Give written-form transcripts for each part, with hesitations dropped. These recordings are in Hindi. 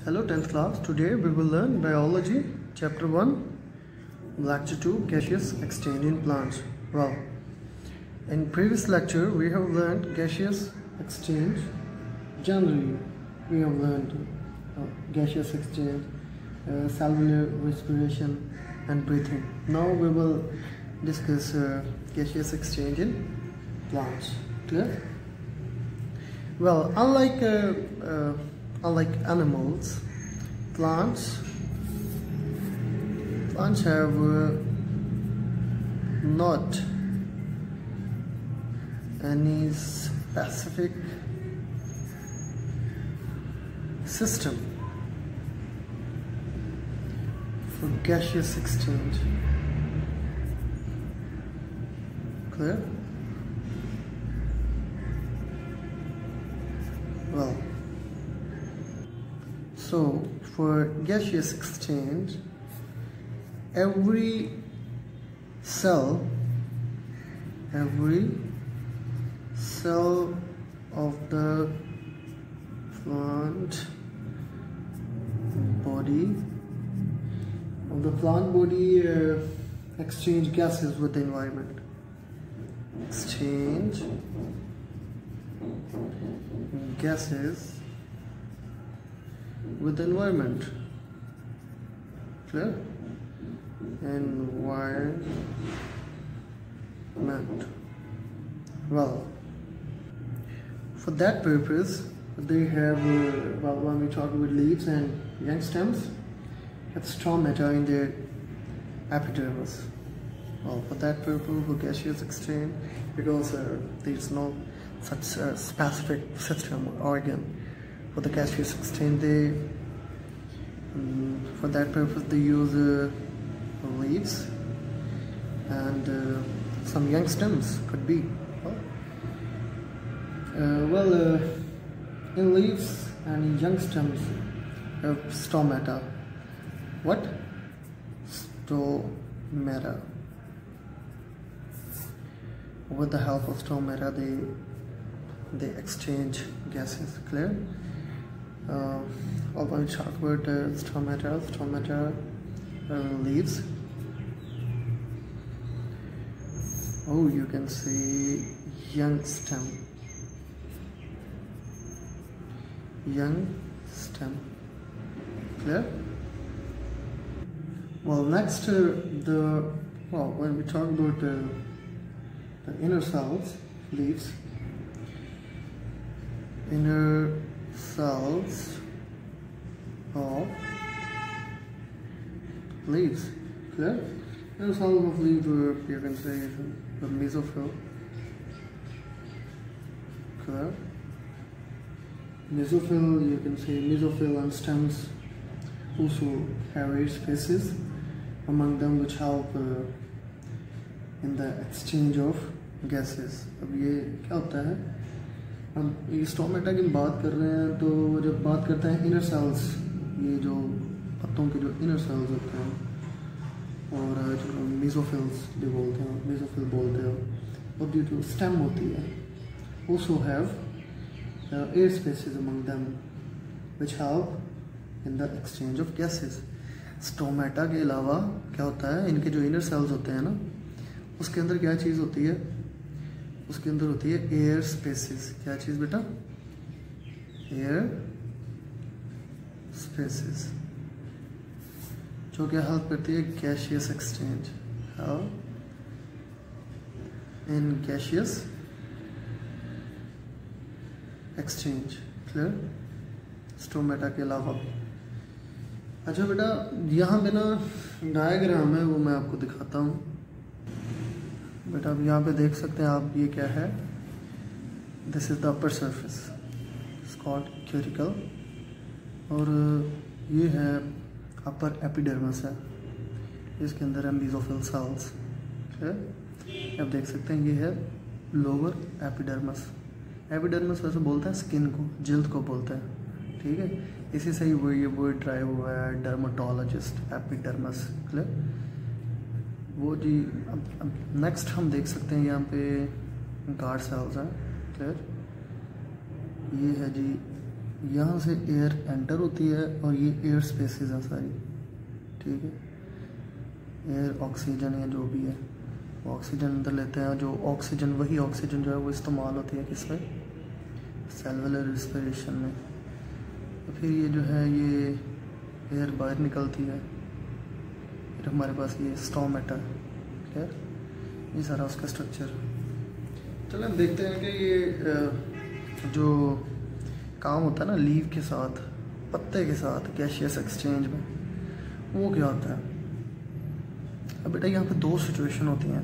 Hello 10th class. Today we will learn biology chapter 1 lecture 2 gaseous exchange in plants. Well, in previous lecture we have learned gaseous exchange. Generally we have learned gaseous exchange, cellular respiration and breathing. Now we will discuss gaseous exchange in plants. Clear? Well, unlike animals, plants have not any specific system for gaseous exchange. Clear? Well, so for gaseous exchange, every cell of the plant body exchange gases with the environment. Exchange gases with the environment. Clear? Environment. Well, for that purpose they have when we talk about leaves and young stems, have stomata in their epidermis. Well, for that purpose, for gaseous exchange, because there's no such specific system or organ for the gaseous exchange, for that purpose they use leaves and some young stems could be. In leaves and young stems have stomata. What? Stomata. With the help of stomata, they exchange gases. Clear? When we talk about stomata leaves. Oh, you can see young stem. Clear? Well, next when we talk about the inner cells, leaves, inner cells of leaves. Clear? Inner cells of leaves, you can say the mesophyll. Clear? Mesophyll, you can say mesophyll and stems also have eight spaces among them which help in the exchange of gases. अब ये क्या होता है, हम ये स्टोमेटा की बात कर रहे हैं, तो जब बात करते हैं इनर सेल्स, ये जो पत्तों के जो इनर सेल्स होते हैं और जो मेसोफिल्स जो बोलते हैं, मेसोफिल बोलते हैं, और जो स्टेम होती है, also have air spaces among them which help in the exchange of gases. Stomata के अलावा क्या होता है, इनके जो इनर सेल्स होते हैं ना, उसके अंदर क्या चीज़ होती है, उसके अंदर होती है एयर स्पेसेस. क्या चीज़ बेटा? एयर स्पेसेस, जो क्या हेल्प करती है gaseous exchange. Help in gaseous exchange. Clear? Stomata के अलावा भी. अच्छा बेटा, यहाँ पे ना डायग्राम है, वो मैं आपको दिखाता हूँ. बेटा अब यहाँ पे देख सकते हैं आप, ये क्या है, this is the upper surface, it's called cuticle, और ये है अपर एपिडर्मिस है, इसके अंदर है मेसोफिल सेल्स. अब देख सकते हैं ये है लोअर एपिडर्मिस. एपिडर्मिस वैसे बोलते हैं स्किन को, जिल्द को बोलते हैं. ठीक है, इसी से ही वो ये वर्ड ड्राइव हुआ है, डर्माटोलॉजिस्ट, एपिडर्मिस. क्लियर? वो जी. अब नेक्स्ट हम देख सकते हैं यहाँ पे गार्ड सेल्स हैं. क्लियर? ये है जी यहाँ से एयर एंटर होती है और ये एयर स्पेसेस हैं सारी, ठीक है। एयर ऑक्सीजन या जो भी है वो ऑक्सीजन अंदर लेते हैं, जो ऑक्सीजन वही ऑक्सीजन जो है वो इस्तेमाल होती है किसमें, सेलुलर रिस्पिरेशन में। तो फिर ये जो है ये एयर बाहर निकलती है, फिर हमारे पास ये स्टोमेटा है, ठीक, ये सारा उसका स्ट्रक्चर। चलो हम देखते हैं कि ये जो काम होता है ना लीव के साथ, पत्ते के साथ गैसियस एक्सचेंज में, वो क्या होता है। अब बेटा यहाँ पे दो सिचुएशन होती हैं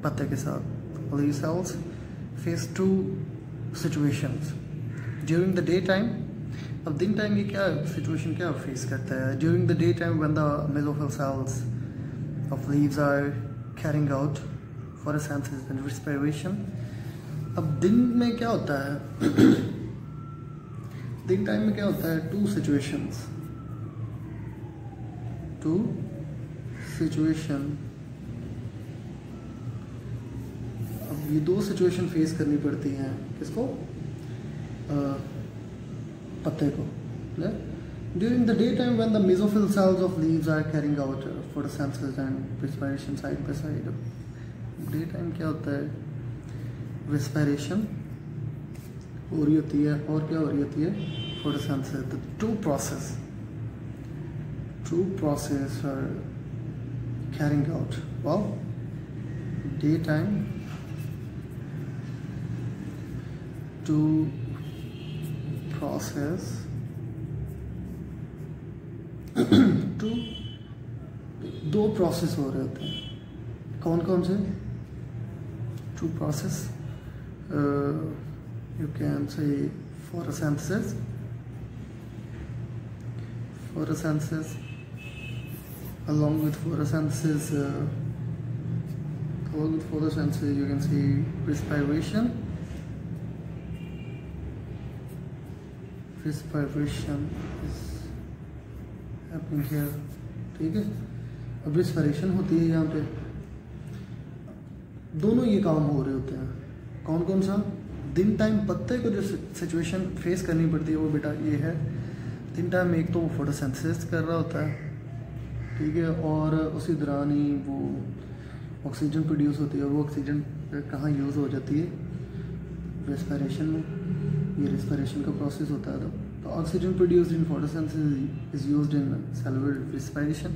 पत्ते के साथ। Leave cells face two situations during the day time. अब दिन टाइम ये क्या सिचुएशन क्या फेस करता है, during the day time when the mesophyll cells of leaves are carrying out photosynthesis and respiration. अब दिन में क्या होता है दिन टाइम में क्या होता है, टू सिचुएशन। अब ये दो सिचुएशन फेस करनी पड़ती हैं किसको, पत्ते को। During the day time when the mesophyll cells of leaves are carrying out photosynthesis and respiration side by side. Day time क्या होता है, रेस्पिरेशन हो रही होती है और क्या हो रही होती है, photosynthesis. The two process are carrying out. Well, daytime to process to दो प्रोसेस हो रहे होते हैं, कौन कौन से, two process, you can say photosynthesis along with photosynthesis you can see respiration is happening here, ठीक है। अब respiration होती है यहाँ पे, दोनों ये काम हो रहे होते हैं। कौन कौन सा, दिन टाइम पत्ते को जो सिचुएशन फेस करनी पड़ती है वो बेटा ये है, दिन टाइम एक तो वो फोटोसिंथेसिस कर रहा होता है, ठीक है, और उसी दौरान ही वो ऑक्सीजन प्रोड्यूस होती है। वो ऑक्सीजन कहाँ यूज़ हो जाती है, रेस्पिरेशन में। ये रेस्पिरेशन का प्रोसेस होता है। तो oxygen produced in photosynthesis is used in cellular respiration.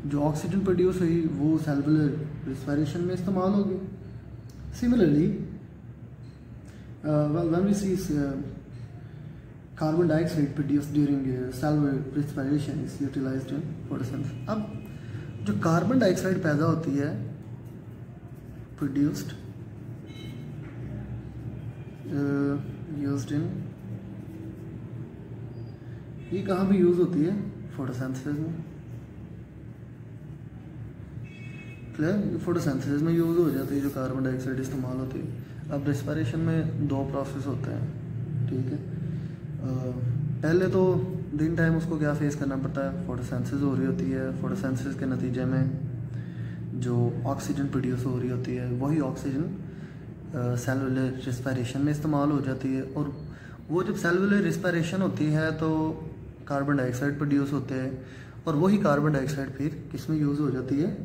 जो ऑक्सीजन प्रोड्यूस हुई वो सेलुलर रेस्पिरेशन में इस्तेमाल होगी। Similarly when we see carbon dioxide produced during cellular respiration is utilized in photosynthesis. अब जो कार्बन डाइऑक्साइड पैदा होती है produced used in, ये कहाँ भी यूज होती है, फोटोसिंथेसिस में। क्लियर, फोटोसिंथेसिस में यूज हो जाती है जो कार्बन डाइऑक्साइड इस्तेमाल होती है। अब रेस्पिरेशन में दो प्रोसेस होते हैं, ठीक है। पहले तो दिन टाइम उसको क्या फेस करना पड़ता है, फोटोसिंथेसिस हो रही होती है। फोटोसिंथेसिस के नतीजे में जो ऑक्सीजन प्रोड्यूस हो रही होती है वही ऑक्सीजन सेलुलर रेस्पिरेशन में इस्तेमाल हो जाती है। और वो जब सेलुलर रेस्पिरेशन होती है तो कार्बन डाइऑक्साइड प्रोड्यूस होते हैं और वही कार्बन डाइऑक्साइड फिर किस में यूज़ हो जाती है,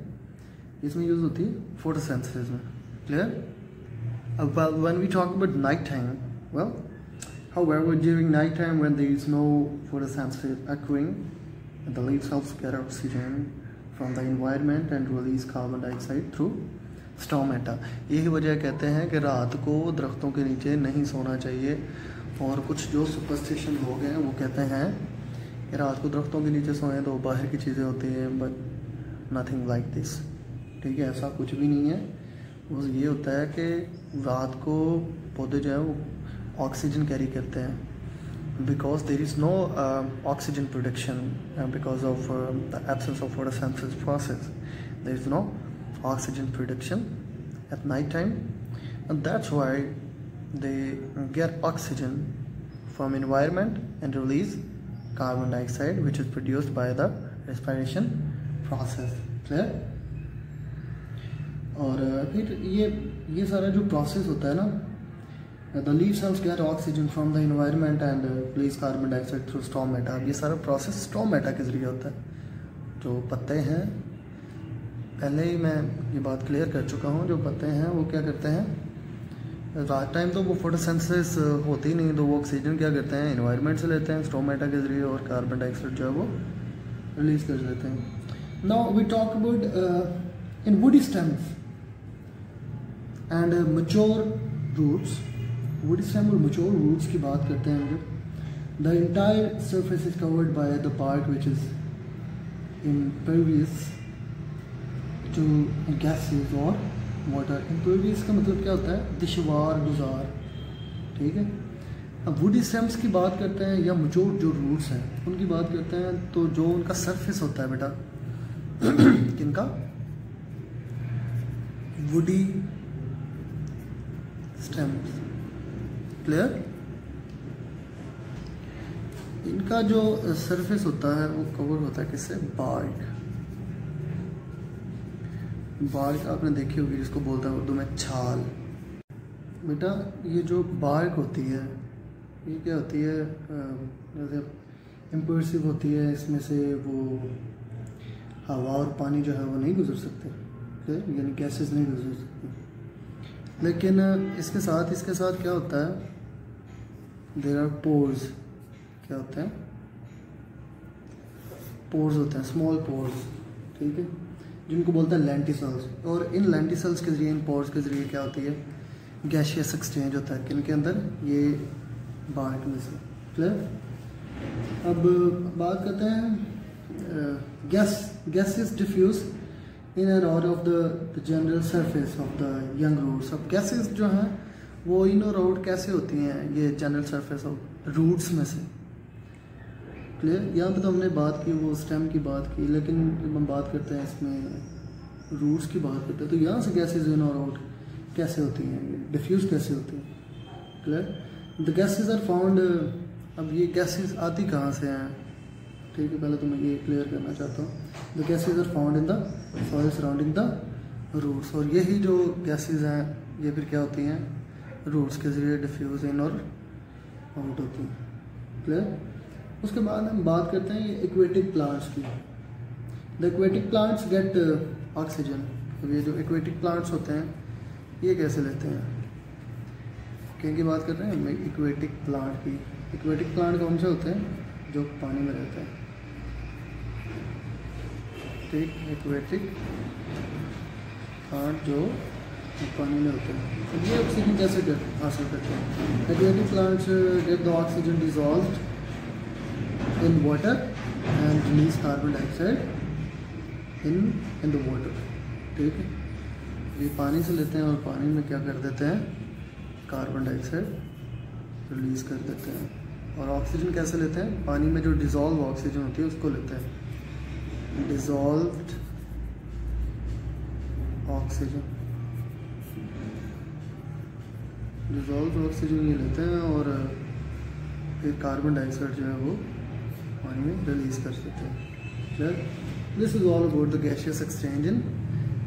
इसमें यूज़ होती है फोटोसिंथेसिस में। Clear. When we talk about night time, well, however, during night time when there is no photosynthesis occurring, the leaves helps get oxygen from the environment and release carbon dioxide through stomata. यही वजह कहते हैं कि रात को दरख्तों के नीचे नहीं सोना चाहिए। और कुछ जो सुपरस्टिशन लोग हैं वो कहते हैं कि रात को दरख्तों के नीचे सोएं तो बाहर की चीज़ें होती हैं, बट नथिंग लाइक दिस, ठीक है, ऐसा कुछ भी नहीं है। वो ये होता है कि रात को पौधे जो है वो ऑक्सीजन कैरी करते हैं because there is no oxygen production because of the absence of photosynthesis process, there is no oxygen production at night time and that's why they get oxygen from environment and release carbon dioxide which is produced by the respiration process. Clear. और फिर ये सारा जो प्रोसेस होता है ना, the leaf cells get oxygen from the environment and release carbon dioxide through stomata. अब ये सारा प्रोसेस स्टोमेटा के जरिए होता है। जो पत्ते हैं, पहले ही मैं ये बात क्लियर कर चुका हूँ, जो पत्ते हैं वो क्या करते हैं, रात टाइम तो वो फोटोसिंथेसिस होती नहीं, तो वो ऑक्सीजन क्या करते हैं, एनवायरनमेंट से लेते हैं स्टोमेटा के जरिए, और कार्बन डाइऑक्साइड जो है वो रिलीज कर देते हैं। Now we talk about in woody stems and mature roots. Woody stem और मैच्योर रूट्स की बात करते हैं जब, the entire surface is covered by the part which is impervious to gases और वाटर। impervious का मतलब क्या होता है, दुश्वार गुजार, ठीक है। अब वुडी स्टेम्स की बात करते हैं या मैच्योर जो रूट्स हैं उनकी बात करते हैं, तो जो उनका सरफेस होता है बेटा किनका, वुडी स्टेम्स, क्लियर। इनका जो सरफेस होता है वो कवर होता है किससे, बार्क। बार्क आपने देखी होगी, जिसको बोलते हैं उर्दू में छाल। बेटा ये जो बार्क होती है ये क्या होती है, जैसे इम्पर्सिव होती है, इसमें से वो हवा और पानी जो है वो नहीं गुजर सकते, यानी गैसेस नहीं गुजर सकते। लेकिन इसके साथ क्या होता है, देयर आर पोर्स। क्या होते हैं, पोर्स होते हैं, स्मॉल पोर्स, ठीक है, जिनको बोलते हैं लेंटिसल्स। और इन लेंटिसल्स के जरिए, इन पोर्स के जरिए क्या होती है, गैशियस एक्सचेंज होता है किनके अंदर, ये बार्क में से, क्लियर। अब बात करते हैं gases diffuse in and out of the general surface of the young roots. अब गैसेस जो हैं वो इन और आउट कैसे होती हैं, ये जनरल सरफेस ऑफ रूट्स में से, क्लियर। यहाँ पे तो हमने बात की वो स्टेम की बात की, लेकिन जब हम बात करते हैं इसमें रूट्स की बात करते हैं, तो यहाँ से गैसेज इन और आउट कैसे होती हैं, डिफ्यूज कैसे होती हैं, clear. The gases are found. अब ये गैसेज आती कहाँ से हैं, ठीक है, पहले तो मैं ये क्लियर करना चाहता हूँ। The gases are found in the soil surrounding the roots. और यही जो गैसेज हैं ये फिर क्या होती हैं, रूट्स के जरिए डिफ्यूज इन और आउट होती हैं, क्लियर। उसके बाद हम बात करते हैं एक्वेटिक प्लांट्स की। The aquatic plants gate oxygen. अब ये जो एक्वेटिक प्लांट्स होते हैं ये कैसे लेते हैं, किनकी बात कर रहे हैं हम, एक्वेटिक प्लांट की। एक्वेटिक प्लांट कौन से होते हैं, जो पानी में रहते हैं, ठीक, एक्वेटिक प्लांट जो पानी में होते हैं। अब ये ऑक्सीजन कैसे हासिल करते हैं, aquatic plants get the oxygen dissolved in water and release carbon dioxide in the water, ठीक है। ये पानी से लेते हैं और पानी में क्या कर देते हैं, कार्बन डाइऑक्साइड रिलीज कर देते हैं। और ऑक्सीजन कैसे लेते हैं, पानी में जो डिज़ोल्व ऑक्सीजन होती है उसको लेते हैं, डिज़ोल्व्ड ऑक्सीजन, डिज़ोल्व ऑक्सीजन ये लेते हैं और फिर कार्बन डाइऑक्साइड जो है वो पानी में रिलीज कर सकते हैं। This is all about the gaseous exchange in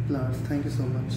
plants. Thank you so much.